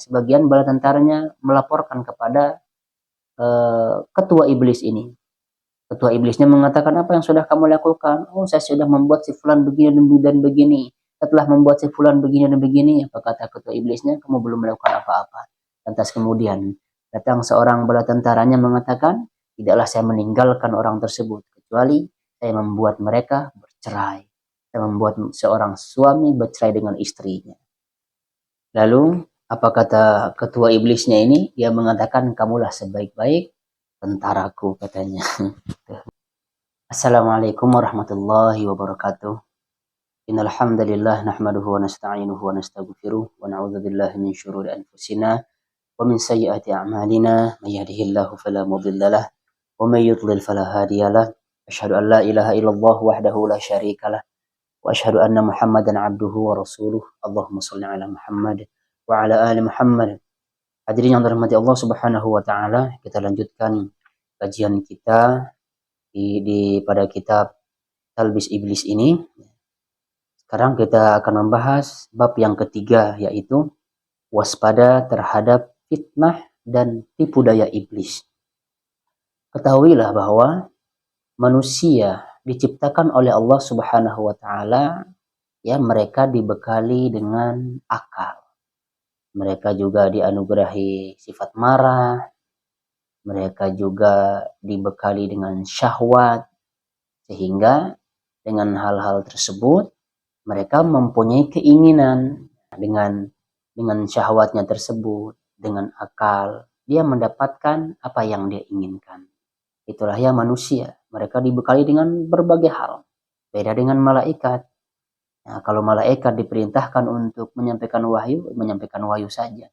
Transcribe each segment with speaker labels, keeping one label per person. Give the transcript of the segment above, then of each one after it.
Speaker 1: sebagian bala tentaranya melaporkan kepada ketua iblis ini. Ketua iblisnya mengatakan, apa yang sudah kamu lakukan? Oh, saya sudah membuat si fulan begini dan begini. Setelah membuat si fulan begini dan begini, apa kata ketua iblisnya? Kamu belum melakukan apa-apa. Lantas kemudian datang seorang bala tentaranya mengatakan, tidaklah saya meninggalkan orang tersebut, kecuali saya membuat mereka bercerai. Saya membuat seorang suami bercerai dengan istrinya. Lalu apa kata ketua iblisnya ini? Dia mengatakan, kamulah sebaik-baik tentaraku, katanya. Assalamualaikum warahmatullahi wabarakatuh. Innal hamdalillah nahmaduhu wa nasta'inuhu wa nastaghfiruh wa na'udzu billahi min syururi anfusina wa min sayyiati a'malina may yahdihillahu fala mudhillalah wa may yudlil fala hadiyalah. Asyhadu an la ilaha illallah wahdahu la syarikalah wa asyhadu anna Muhammadan 'abduhu wa rasuluh. Allahumma shalli ala Muhammad wa ala ali Muhammad. Hadirin yang dirahmati Allah Subhanahu wa taala, kita lanjutkan kajian kita pada kitab Talbis Iblis ini. Sekarang kita akan membahas bab yang ketiga, yaitu waspada terhadap fitnah dan tipu daya iblis. Ketahuilah bahwa manusia diciptakan oleh Allah Subhanahu wa taala, ya, mereka dibekali dengan akal. Mereka juga dianugerahi sifat marah. Mereka juga dibekali dengan syahwat, sehingga dengan hal-hal tersebut mereka mempunyai keinginan. Dengan syahwatnya tersebut, dengan akal, dia mendapatkan apa yang dia inginkan. Itulah ya manusia. Mereka dibekali dengan berbagai hal. Beda dengan malaikat. Nah, kalau malaikat diperintahkan untuk menyampaikan wahyu saja.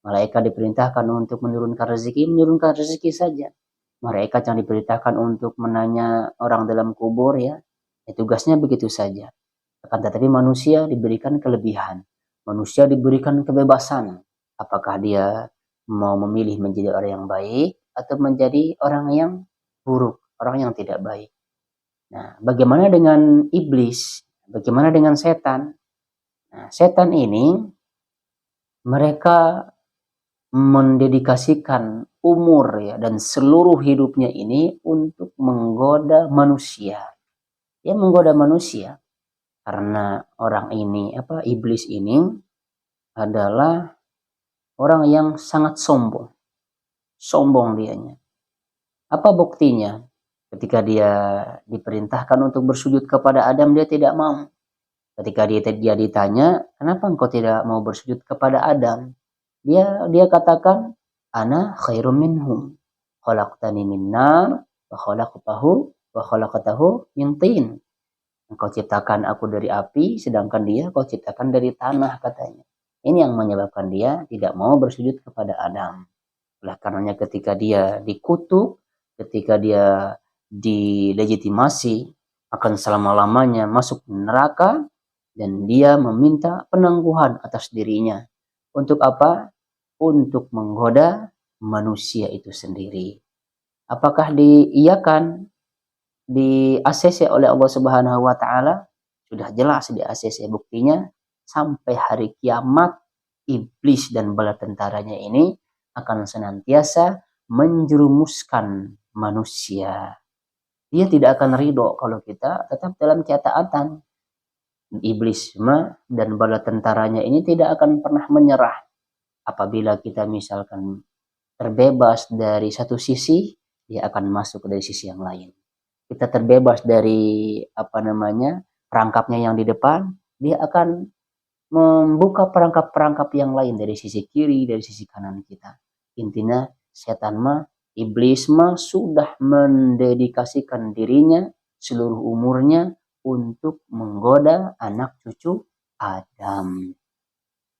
Speaker 1: Malaikat diperintahkan untuk menurunkan rezeki saja. Malaikat yang diperintahkan untuk menanya orang dalam kubur, ya tugasnya begitu saja. Akan tetapi manusia diberikan kelebihan. Manusia diberikan kebebasan. Apakah dia mau memilih menjadi orang yang baik atau menjadi orang yang buruk, orang yang tidak baik. Nah, bagaimana dengan iblis? Bagaimana dengan setan? Nah, setan ini mereka mendedikasikan umur, ya, dan seluruh hidupnya ini untuk menggoda manusia. Dia menggoda manusia karena orang ini, iblis ini adalah orang yang sangat sombong. Sombong dianya. Apa buktinya? Ketika dia diperintahkan untuk bersujud kepada Adam, dia tidak mau. Ketika dia ditanya, kenapa engkau tidak mau bersujud kepada Adam? Dia katakan, ana khairum minhum, khalaqtani min nar wa khalaqtahu min tin. Engkau ciptakan aku dari api, sedangkan dia kau ciptakan dari tanah, katanya. Ini yang menyebabkan dia tidak mau bersujud kepada Adam. Oleh karenanya ketika dia dikutuk, ketika dia dilegitimasi, akan selama-lamanya masuk neraka, dan dia meminta penangguhan atas dirinya. Untuk apa? Untuk menggoda manusia itu sendiri. Apakah diiyakan, di ACC oleh Allah Subhanahu wa taala? Sudah jelas di ACC. Buktinya sampai hari kiamat iblis dan bala tentaranya ini akan senantiasa menjerumuskan manusia. Dia tidak akan ridho kalau kita tetap dalam ketaatan. Iblis dan bala tentaranya ini tidak akan pernah menyerah. Apabila kita misalkan terbebas dari satu sisi, dia akan masuk dari sisi yang lain. Kita terbebas dari perangkapnya yang di depan, dia akan membuka perangkap-perangkap yang lain dari sisi kiri, dari sisi kanan kita. Intinya setan iblis sudah mendedikasikan dirinya, seluruh umurnya untuk menggoda anak cucu Adam.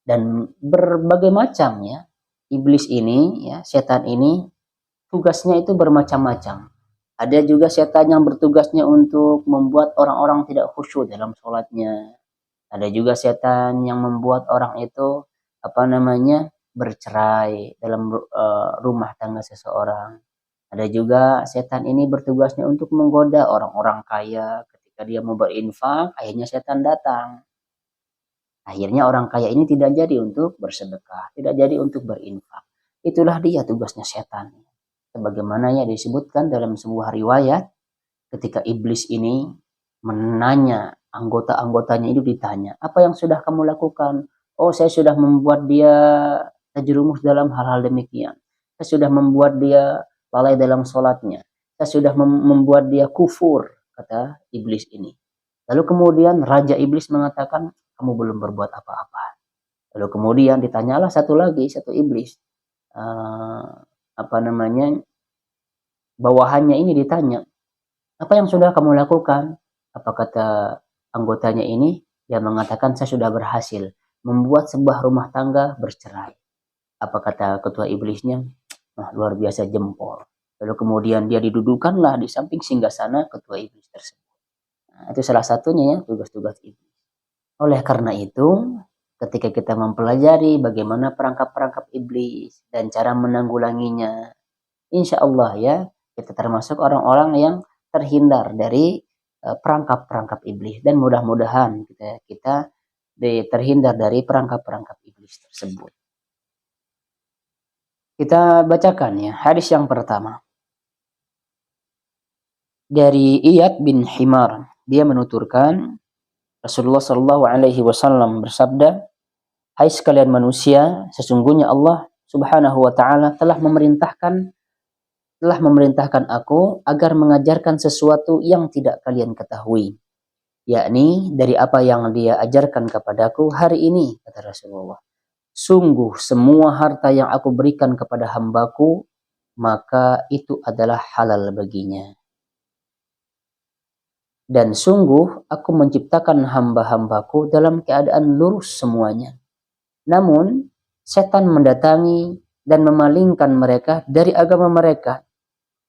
Speaker 1: Dan berbagai macam, ya, iblis ini, ya, setan ini tugasnya itu bermacam-macam. Ada juga setan yang bertugasnya untuk membuat orang-orang tidak khusyuk dalam sholatnya. Ada juga setan yang membuat orang itu bercerai dalam rumah tangga seseorang. Ada juga setan ini bertugasnya untuk menggoda orang-orang kaya. Ketika dia mau berinfak, akhirnya setan datang. Akhirnya orang kaya ini tidak jadi untuk bersedekah, tidak jadi untuk berinfak. Itulah dia tugasnya setan. Sebagaimana yang disebutkan dalam sebuah riwayat, ketika iblis ini menanya anggota-anggotanya, itu ditanya, apa yang sudah kamu lakukan? Oh, saya sudah membuat dia terjerumus dalam hal-hal demikian. Saya sudah membuat dia lalai dalam sholatnya. Saya sudah membuat dia kufur, kata iblis ini. Lalu kemudian Raja Iblis mengatakan, kamu belum berbuat apa-apa. Lalu kemudian ditanyalah satu lagi, satu iblis. Apa namanya, bawahannya ini ditanya, apa yang sudah kamu lakukan? Apa kata anggotanya ini? Dia mengatakan, saya sudah berhasil membuat sebuah rumah tangga bercerai. Apa kata ketua iblisnya? Luar biasa, jempol. Lalu kemudian dia didudukanlah di samping singgasana ketua iblis tersebut. Nah, itu salah satunya ya, tugas-tugas iblis. Oleh karena itu, ketika kita mempelajari bagaimana perangkap-perangkap iblis dan cara menanggulanginya, insya Allah ya, kita termasuk orang-orang yang terhindar dari perangkap-perangkap iblis, dan mudah-mudahan kita terhindar dari perangkap-perangkap iblis tersebut. Kita bacakan ya hadis yang pertama dari Iyad bin Himar. Dia menuturkan, Rasulullah Shallallahu Alaihi Wasallam bersabda, hai sekalian manusia, sesungguhnya Allah Subhanahu Wa Taala telah memerintahkan aku agar mengajarkan sesuatu yang tidak kalian ketahui, yakni dari apa yang Dia ajarkan kepadaku hari ini, kata Rasulullah. Sungguh semua harta yang aku berikan kepada hambaku, maka itu adalah halal baginya. Dan sungguh aku menciptakan hamba-hambaku dalam keadaan lurus semuanya. Namun setan mendatangi dan memalingkan mereka dari agama mereka.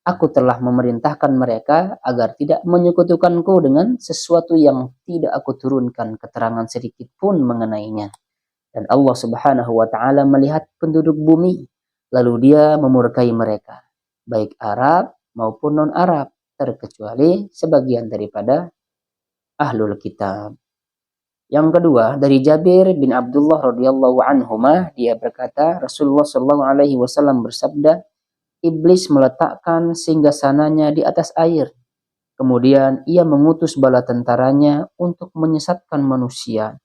Speaker 1: Aku telah memerintahkan mereka agar tidak menyekutukanku dengan sesuatu yang tidak aku turunkan keterangan sedikit pun mengenainya. Dan Allah Subhanahu wa Ta'ala melihat penduduk bumi, lalu Dia memurkai mereka, baik Arab maupun non-Arab, terkecuali sebagian daripada ahlul kitab. Yang kedua, dari Jabir bin Abdullah radhiyallahu anhuma, dia berkata, Rasulullah sallallahu alaihi wasallam bersabda, iblis meletakkan singgasananya di atas air. Kemudian ia mengutus bala tentaranya untuk menyesatkan manusia.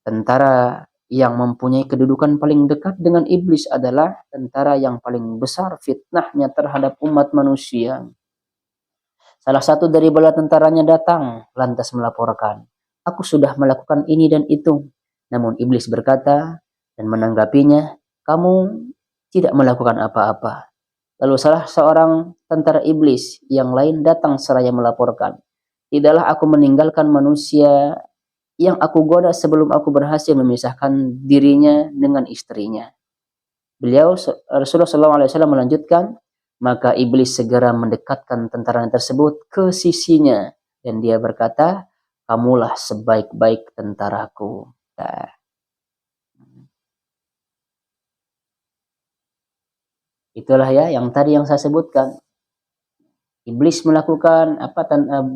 Speaker 1: Tentara yang mempunyai kedudukan paling dekat dengan iblis adalah tentara yang paling besar fitnahnya terhadap umat manusia. Salah satu dari bala tentaranya datang lantas melaporkan, aku sudah melakukan ini dan itu. Namun iblis berkata dan menanggapinya, kamu tidak melakukan apa-apa. Lalu salah seorang tentara iblis yang lain datang seraya melaporkan, tidaklah aku meninggalkan manusia yang aku goda sebelum aku berhasil memisahkan dirinya dengan istrinya. Rasulullah SAW melanjutkan, maka iblis segera mendekatkan tentara tersebut ke sisinya dan dia berkata, kamulah sebaik-baik tentaraku. Nah, itulah ya yang tadi yang saya sebutkan. Iblis melakukan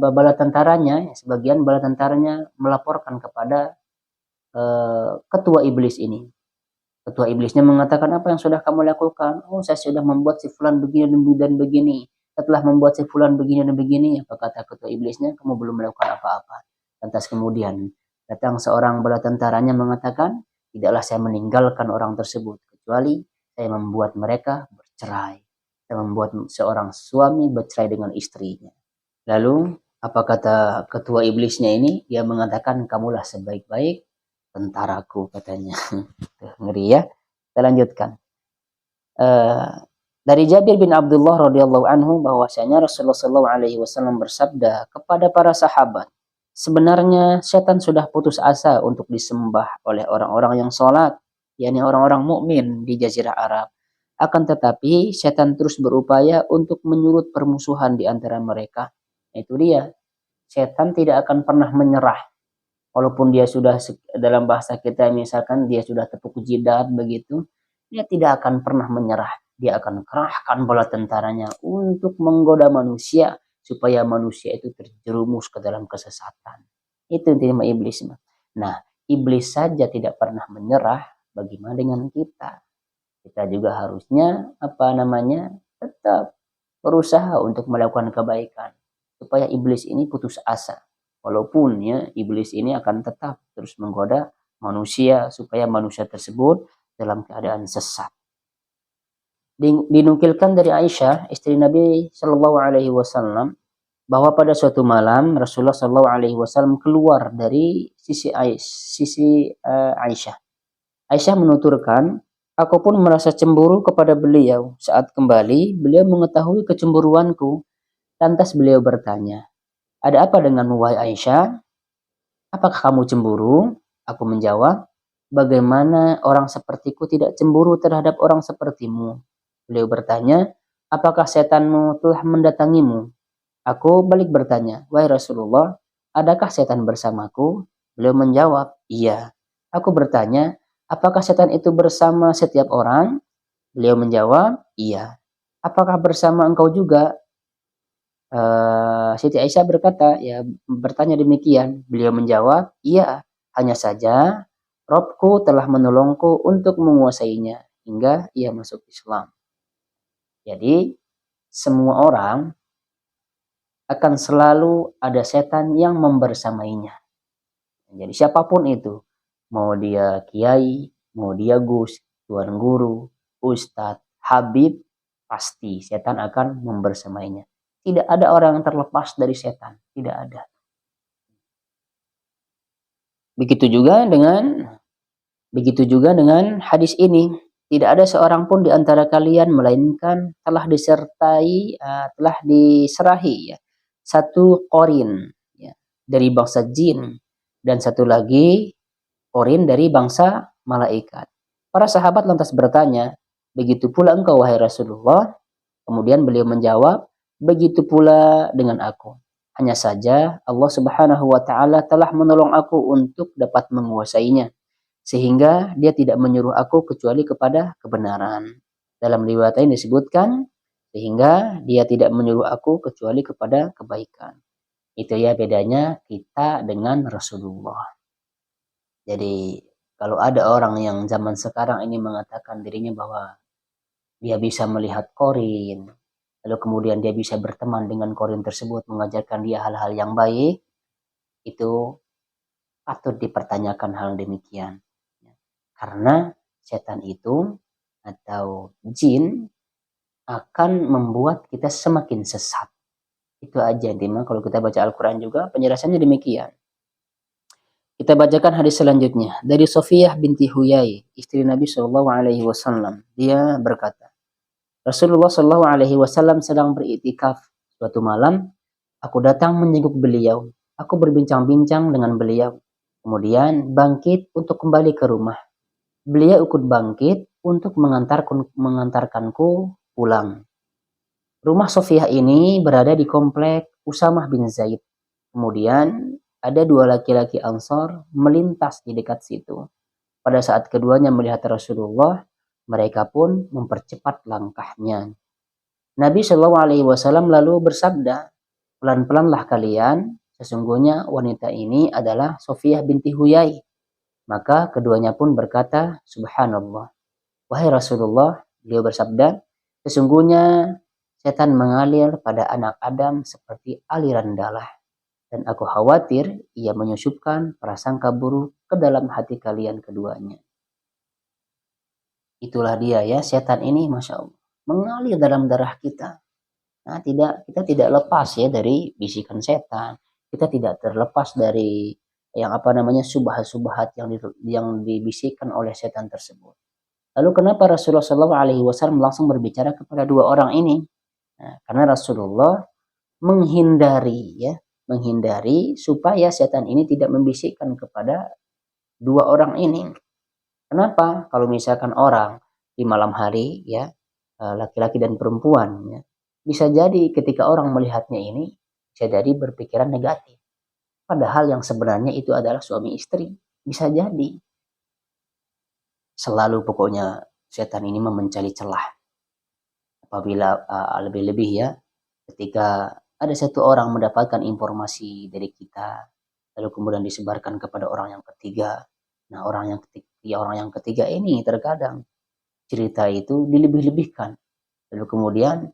Speaker 1: bala tentaranya, sebagian bala tentaranya melaporkan kepada ketua iblis ini. Ketua iblisnya mengatakan, apa yang sudah kamu lakukan? Oh, saya sudah membuat si fulan begini dan begini. Setelah membuat si fulan begini dan begini, apa kata ketua iblisnya? Kamu belum melakukan apa-apa. Lantas kemudian datang seorang bala tentaranya mengatakan, tidaklah saya meninggalkan orang tersebut, kecuali saya membuat mereka bercerai. Saya membuat seorang suami bercerai dengan istrinya. Lalu apa kata ketua iblisnya ini? Dia mengatakan, kamulah sebaik-baik tentaraku, katanya. Ngeri ya. Kita lanjutkan. Dari Jabir bin Abdullah radhiyallahu anhu bahwasanya Rasulullah sallallahu alaihi wasallam bersabda kepada para sahabat, sebenarnya setan sudah putus asa untuk disembah oleh orang-orang yang sholat, yakni orang-orang mukmin di Jazirah Arab. Akan tetapi setan terus berupaya untuk menyulut permusuhan di antara mereka. Itu dia. Setan tidak akan pernah menyerah. Walaupun dia sudah, dalam bahasa kita misalkan dia sudah tepuk jidat begitu, dia tidak akan pernah menyerah. Dia akan kerahkan bala tentaranya untuk menggoda manusia supaya manusia itu terjerumus ke dalam kesesatan. Itu intinya iblis. Nah, iblis saja tidak pernah menyerah, bagaimana dengan kita? Kita juga harusnya tetap berusaha untuk melakukan kebaikan supaya iblis ini putus asa. Walaupun ya iblis ini akan tetap terus menggoda manusia supaya manusia tersebut dalam keadaan sesat. Dinukilkan dari Aisyah, istri Nabi Shallallahu Alaihi Wasallam, bahwa pada suatu malam Rasulullah Shallallahu Alaihi Wasallam keluar dari sisi Aisyah. Aisyah menuturkan, aku pun merasa cemburu kepada beliau. Saat kembali, beliau mengetahui kecemburuanku. Lantas beliau bertanya, ada apa denganmu wahai Aisyah? Apakah kamu cemburu? Aku menjawab, bagaimana orang sepertiku tidak cemburu terhadap orang sepertimu? Beliau bertanya, apakah setanmu telah mendatangimu? Aku balik bertanya, wahai Rasulullah, adakah setan bersamaku? Beliau menjawab, iya. Aku bertanya, apakah setan itu bersama setiap orang? Beliau menjawab, iya. Apakah bersama engkau juga? Siti Aisyah bertanya demikian. Beliau menjawab, iya. Hanya saja, Robku telah menolongku untuk menguasainya hingga ia masuk Islam. Jadi, semua orang akan selalu ada setan yang membersamainya. Jadi siapapun itu, mau dia kiai, mau dia gus, tuan guru, ustadz, habib, pasti setan akan membersamainya. Tidak ada orang yang terlepas dari setan, tidak ada. Begitu juga dengan hadis ini. Tidak ada seorang pun di antara kalian melainkan telah diserahi ya, satu korin ya, dari bangsa jin dan satu lagi korin dari bangsa malaikat. Para sahabat lantas bertanya, begitu pula engkau wahai Rasulullah? Kemudian beliau menjawab, begitu pula dengan aku. Hanya saja Allah Subhanahu wa taala telah menolong aku untuk dapat menguasainya, sehingga dia tidak menyuruh aku kecuali kepada kebenaran. Dalam riwayat ini disebutkan, sehingga dia tidak menyuruh aku kecuali kepada kebaikan. Itu ya bedanya kita dengan Rasulullah. Jadi kalau ada orang yang zaman sekarang ini mengatakan dirinya bahwa dia bisa melihat korin, lalu kemudian dia bisa berteman dengan korin tersebut, mengajarkan dia hal-hal yang baik, itu patut dipertanyakan hal demikian. Karena setan itu atau jin akan membuat kita semakin sesat. Itu aja intinya. Kalau kita baca Al-Quran juga penjelasannya demikian. Kita bacakan hadis selanjutnya dari Sofiyah binti Huyai, istri Nabi Shallallahu Alaihi Wasallam. Dia berkata, Rasulullah Shallallahu Alaihi Wasallam sedang beriktikaf. Suatu malam, aku datang menjenguk beliau. Aku berbincang-bincang dengan beliau. Kemudian bangkit untuk kembali ke rumah. Beliau ikut bangkit untuk mengantarkanku pulang. Rumah Sofiyah ini berada di komplek Usamah bin Zaid. Kemudian ada dua laki-laki Ansor melintas di dekat situ. Pada saat keduanya melihat Rasulullah, mereka pun mempercepat langkahnya. Nabi Shallallahu Alaihi Wasallam lalu bersabda, pelan-pelanlah kalian. Sesungguhnya wanita ini adalah Sofiyah binti Huyai. Maka keduanya pun berkata, Subhanallah. Wahai Rasulullah, beliau bersabda, sesungguhnya setan mengalir pada anak Adam seperti aliran dalah. Dan aku khawatir ia menyusupkan prasangka buruk ke dalam hati kalian keduanya. Itulah dia ya, setan ini Masya Allah mengalir dalam darah kita. Nah, kita tidak lepas ya dari bisikan setan. Kita tidak terlepas dari yang subhat-subhat yang dibisikkan oleh setan tersebut. Lalu kenapa Rasulullah SAW langsung berbicara kepada dua orang ini? Nah, karena Rasulullah menghindari supaya setan ini tidak membisikkan kepada dua orang ini. Kenapa? Kalau misalkan orang di malam hari ya, laki-laki dan perempuan ya, bisa jadi ketika orang melihatnya ini bisa jadi berpikiran negatif. Padahal yang sebenarnya itu adalah suami istri. Bisa jadi. Selalu pokoknya setan ini mencari celah. Apabila lebih-lebih ya, ketika ada satu orang mendapatkan informasi dari kita, lalu kemudian disebarkan kepada orang yang ketiga, Nah, orang yang ketiga ini terkadang cerita itu dilebih-lebihkan. Lalu kemudian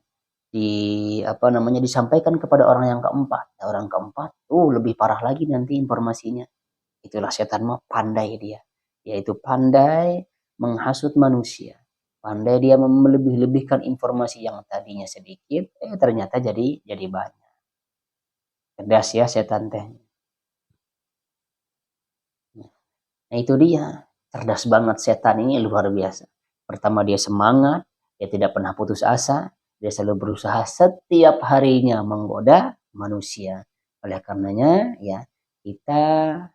Speaker 1: disampaikan kepada orang yang keempat. Nah, orang keempat lebih parah lagi nanti informasinya. Itulah setan mah pandai dia. Yaitu pandai menghasut manusia. Pandai dia melebih-lebihkan informasi yang tadinya sedikit, ternyata jadi banyak. Cerdas ya setan teh. Nah itu dia, cerdas banget setan ini, luar biasa. Pertama dia semangat, dia tidak pernah putus asa, dia selalu berusaha setiap harinya menggoda manusia. Oleh karenanya ya kita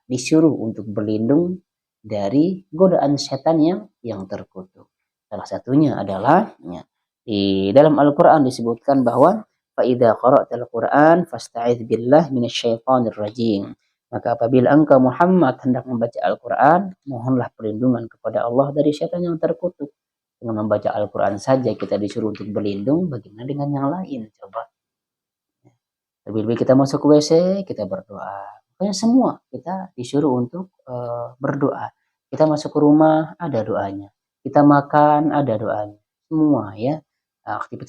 Speaker 1: disuruh untuk berlindung dari godaan setan yang terkutuk. Salah satunya adalah ya, di dalam Al-Quran disebutkan bahwa فَإِذَا قَرَأْتَ الْقُرْآنَ فَاسْتَعِذْ بِاللَّهِ مِنَ الشَّيْطَانِ الرَّجِيمِ. Maka apabila engkau Muhammad hendak membaca Al-Quran, mohonlah perlindungan kepada Allah dari syaitan yang terkutuk. Dengan membaca Al-Quran saja kita disuruh untuk berlindung, bagaimana dengan yang lain? Coba. Lebih-lebih kita masuk ke WC, kita berdoa. Pokoknya semua kita disuruh untuk berdoa. Kita masuk ke rumah, ada doanya. Kita makan, ada doanya. Semua ya.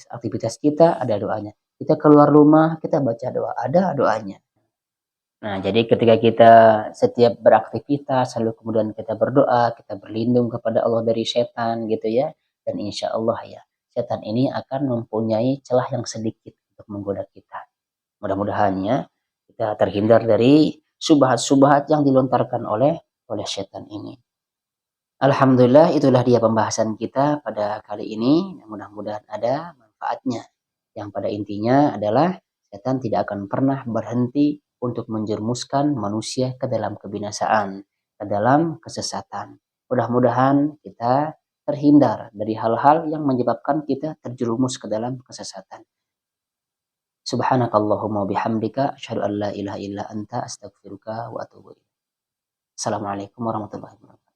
Speaker 1: Aktivitas kita ada doanya. Kita keluar rumah, kita baca doa, ada doanya. Nah, jadi ketika kita setiap beraktivitas, lalu kemudian kita berdoa, kita berlindung kepada Allah dari setan gitu ya. Dan insya Allah ya, setan ini akan mempunyai celah yang sedikit untuk menggoda kita. Mudah-mudahan ya, kita terhindar dari subhat-subhat yang dilontarkan oleh setan ini. Alhamdulillah, itulah dia pembahasan kita pada kali ini. Mudah-mudahan ada manfaatnya. Yang pada intinya adalah setan tidak akan pernah berhenti untuk menjerumuskan manusia ke dalam kebinasaan, ke dalam kesesatan. Mudah-mudahan kita terhindar dari hal-hal yang menyebabkan kita terjerumus ke dalam kesesatan. Subhanakallahumma bihamdika asyhadu an la ilaha illa anta astaghfiruka wa atubu ilaik. Assalamualaikum warahmatullahi wabarakatuh.